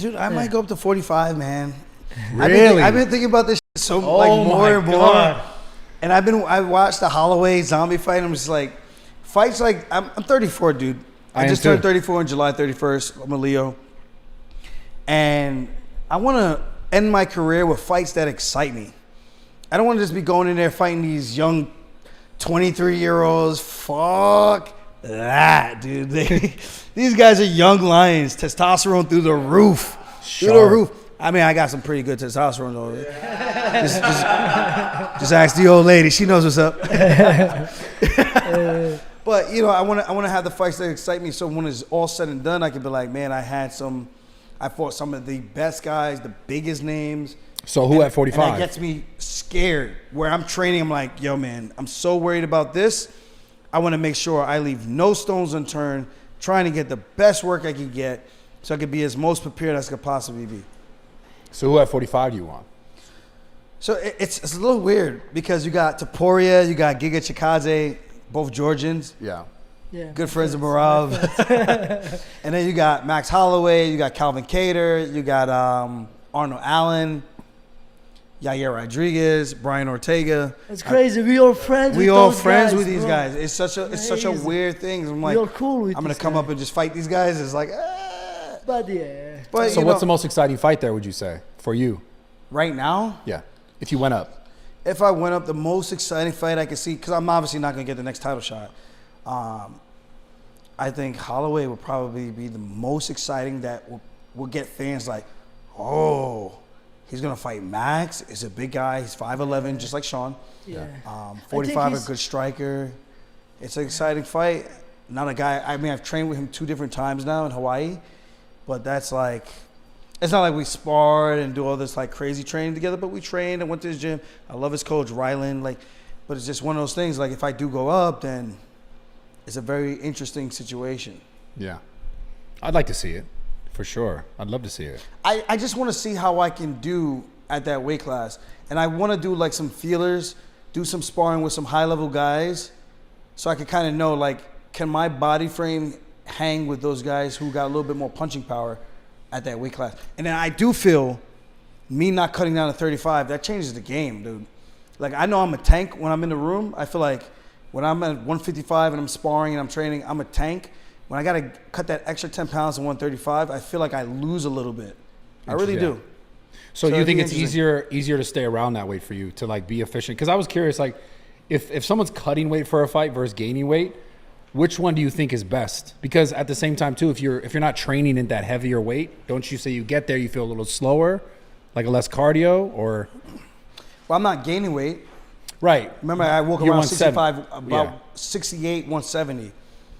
Dude, I might go up to 45, man. Really? I've been thinking about this shit more and more. And I watched the Holloway zombie fight. And I'm just like, fights like I'm 34, dude. I just turned 34 on July 31st. I'm a Leo, and I want to end my career with fights that excite me. I don't want to just be going in there fighting these young 23-year-olds. Fuck that, dude. These guys are young lions. Testosterone through the roof. Through the roof. I mean, I got some pretty good testosterone though. Just ask the old lady. She knows what's up. But you know, I want to have the fights that excite me. So when it's all said and done, I can be like, man, I fought some of the best guys, the biggest names. So who at 45? And that gets me scared. Where I'm training, I'm like, yo, man, I'm so worried about this. I want to make sure I leave no stones unturned, trying to get the best work I can get, so I can be as most prepared as I could possibly be. So who at 45 do you want? So it's a little weird because you got Topuria, you got Giga Chikadze, both Georgians. Yeah. Good friends of Marav. And then you got Max Holloway, you got Calvin Kattar, you got Arnold Allen, Yair Rodriguez, Brian Ortega. It's crazy. We all friends. We with all those friends guys, with these bro. guys. It's such a weird thing. I'm like, we all cool with I'm gonna these come guys. up and just fight these guys. It's like, But yeah. But So what's the most exciting fight there, would you say, for you? right now? Yeah. If you went up. If I went up, the most exciting fight I could see, because I'm obviously not going to get the next title shot. I think Holloway would probably be the most exciting that will get fans like, oh, he's going to fight Max. He's a big guy. He's 5'11", just like Sean. Yeah. 45, a good striker. It's an exciting fight. Not a guy, I mean, I've trained with him 2 different times now in Hawaii, but that's like, it's not like we sparred and do all this like crazy training together, but we trained and went to his gym. I love his coach, Ryland. Like, but it's just one of those things. Like, if I do go up, then it's a very interesting situation. Yeah. I'd like to see it, for sure. I'd love to see it. I just want to see how I can do at that weight class. And I want to do like some feelers, do some sparring with some high-level guys so I can kind of know, like, can my body frame hang with those guys who got a little bit more punching power at that weight class? And then I do feel me not cutting down to 35, that changes the game, dude. Like, I know I'm a tank when I'm in the room. I feel like when I'm at 155 and I'm sparring and I'm training, I'm a tank. When I got to cut that extra 10 pounds to 135, I feel like I lose a little bit. I really do. So you think it's easier to stay around that weight for you, to like be efficient? Because I was curious, like, if someone's cutting weight for a fight versus gaining weight, which one do you think is best? Because at the same time too, if you're not training in that heavier weight, don't you say you get there, you feel a little slower, like a less cardio, or? Well, I'm not gaining weight. Right. Remember, I woke around 65, about 68, 170.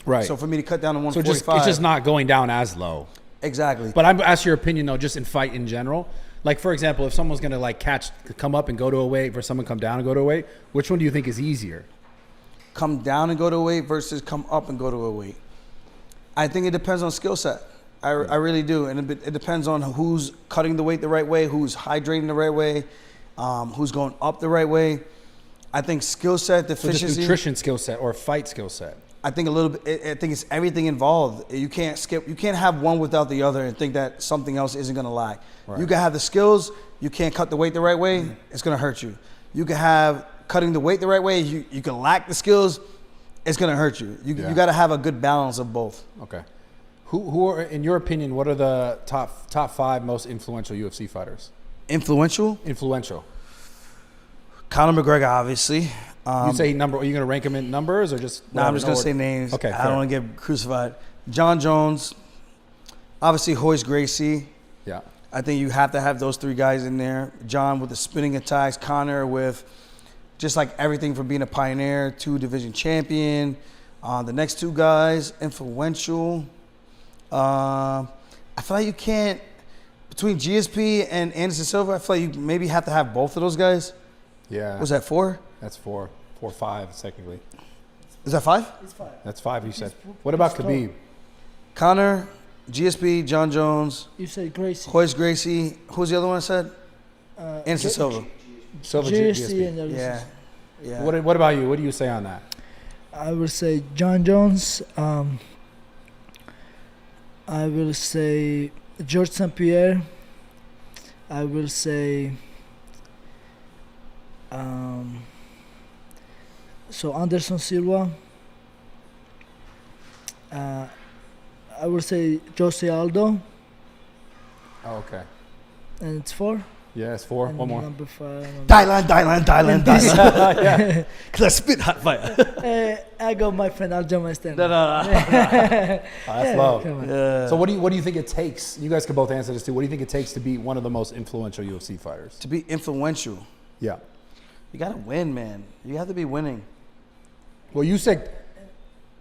Right. So for me to cut down to So 145. it's just not going down as low. Exactly. But I'm asking your opinion though, just in fight in general. Like, for example, if someone's gonna like come up and go to a weight versus someone come down and go to a weight, which one do you think is easier? Come down and go to a weight versus come up and go to a weight. I think it depends on skill set. I really do. And it depends on who's cutting the weight the right way, who's hydrating the right way, who's going up the right way. I think skill set, deficiency. So just nutrition skill set or fight skill set. I think a little bit, I think it's everything involved. You can't have one without the other and think that something else isn't gonna lack. Right. You can have the skills, you can't cut the weight the right way, it's gonna hurt you. You can have cutting the weight the right way, you can lack the skills, it's gonna hurt you. You gotta have a good balance of both. Okay. Who are, in your opinion, what are the top 5 most influential UFC fighters? Influential? Influential. Conor McGregor, obviously. You say number, are you gonna rank them in numbers or just? No, I'm just gonna say names. Okay. I don't wanna get crucified. John Jones, obviously Royce Gracie. Yeah. I think you have to have those 3 guys in there. John with the spinning attacks, Conor with just like everything from being a pioneer, 2-division champion. The next 2 guys, influential. I feel like you can't, between GSP and Anderson Silva, I feel like you maybe have to have both of those guys. Yeah. Was that 4? That's 4. 4, 5, technically. Is that 5? It's 5. That's 5, you said. What about Khabib? Conor, GSP, John Jones. You said Gracie. Royce Gracie. Who's the other one I said? Anderson Silva. Silva, GSP and Yeah. Yeah. What about you? What do you say on that? I would say John Jones. I will say George St. Pierre. I will say. So Anderson Silva. I will say Jose Aldo, Oh, okay. and it's 4. Yeah, it's 4. And One more. Number 5. Dylan. Yeah. Cause I spit hot fire. I got my friend Aljamain stand. No. That's love. Come on. Yeah. So what do you think it takes? You guys can both answer this too. What do you think it takes to be one of the most influential UFC fighters? To be influential, Yeah. you gotta win, man. You have to be winning. Well, you said,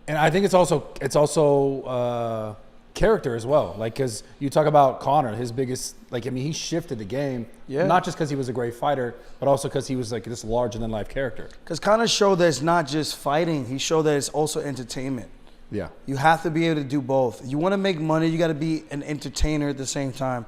and I think it's also character as well. Like, because you talk about Conor, his biggest, like, I mean, he shifted the game. Yeah. Not just because he was a great fighter, but also because he was like this larger than life character. Because Conor showed that it's not just fighting. He showed that it's also entertainment. Yeah. You have to be able to do both. You want to make money, you got to be an entertainer at the same time.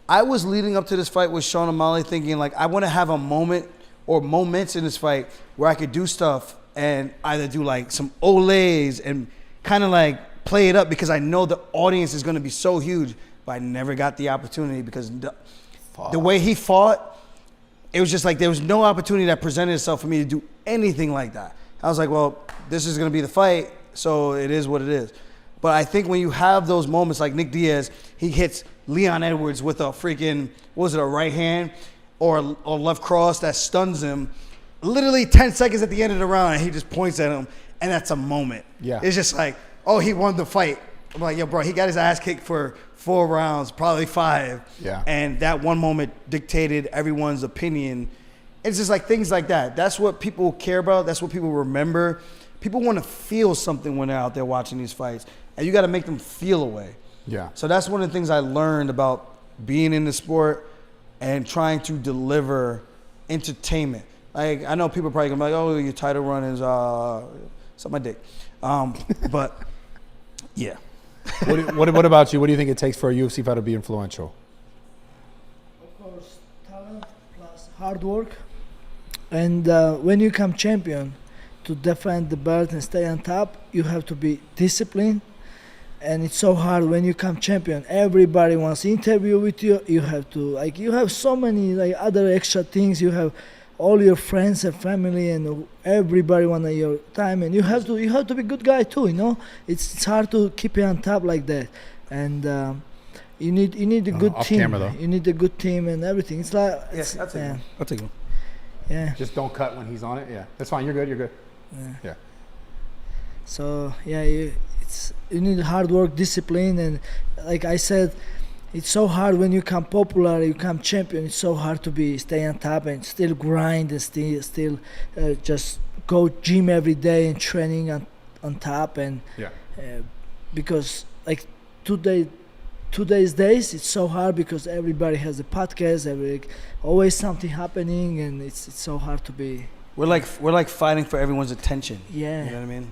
I was leading up to this fight with Sean O'Malley thinking, like, I want to have a moment or moments in this fight where I could do stuff and either do like some olays and kind of like play it up because I know the audience is going to be so huge, but I never got the opportunity because the way he fought, it was just like there was no opportunity that presented itself for me to do anything like that. I was like, well, this is going to be the fight, so it is what it is. But I think when you have those moments like Nick Diaz, he hits Leon Edwards with a freaking, what was it, a right hand or left cross that stuns him. Literally 10 seconds at the end of the round, and he just points at him, and that's a moment. Yeah. It's just like, oh, he won the fight. I'm like, yo, bro, he got his ass kicked for 4 rounds, probably 5. Yeah. And that one moment dictated everyone's opinion. It's just like things like that. That's what people care about. That's what people remember. People want to feel something when they're out there watching these fights, and you got to make them feel a way. Yeah. So that's one of the things I learned about being in the sport and trying to deliver entertainment. Like, I know people are probably gonna be like, oh, your title run is suck my dick. But yeah. What about you? What do you think it takes for a UFC fighter to be influential? Of course, talent plus hard work. And when you come champion, to defend the belt and stay on top, you have to be disciplined. And it's so hard when you come champion. Everybody wants to interview with you. You have to, like, you have so many like other extra things. You have all your friends and family, and everybody want your time. And you have to be good guy too. You know, it's hard to keep it on top like that. And you need a good off team. camera, though. You need a good team and everything. It's like Yes, I'll take one. I'll take one. Yeah. Just don't cut when he's on it. Yeah, that's fine. You're good. You're good. Yeah. So yeah, you need hard work, discipline, and like I said, it's so hard when you come popular, you come champion. It's so hard to stay on top and still grind and still just go gym every day and training on top and Yeah. because like today's days it's so hard because everybody has a podcast, always something happening, and it's so hard to be. We're like fighting for everyone's attention. Yeah. You know what I mean?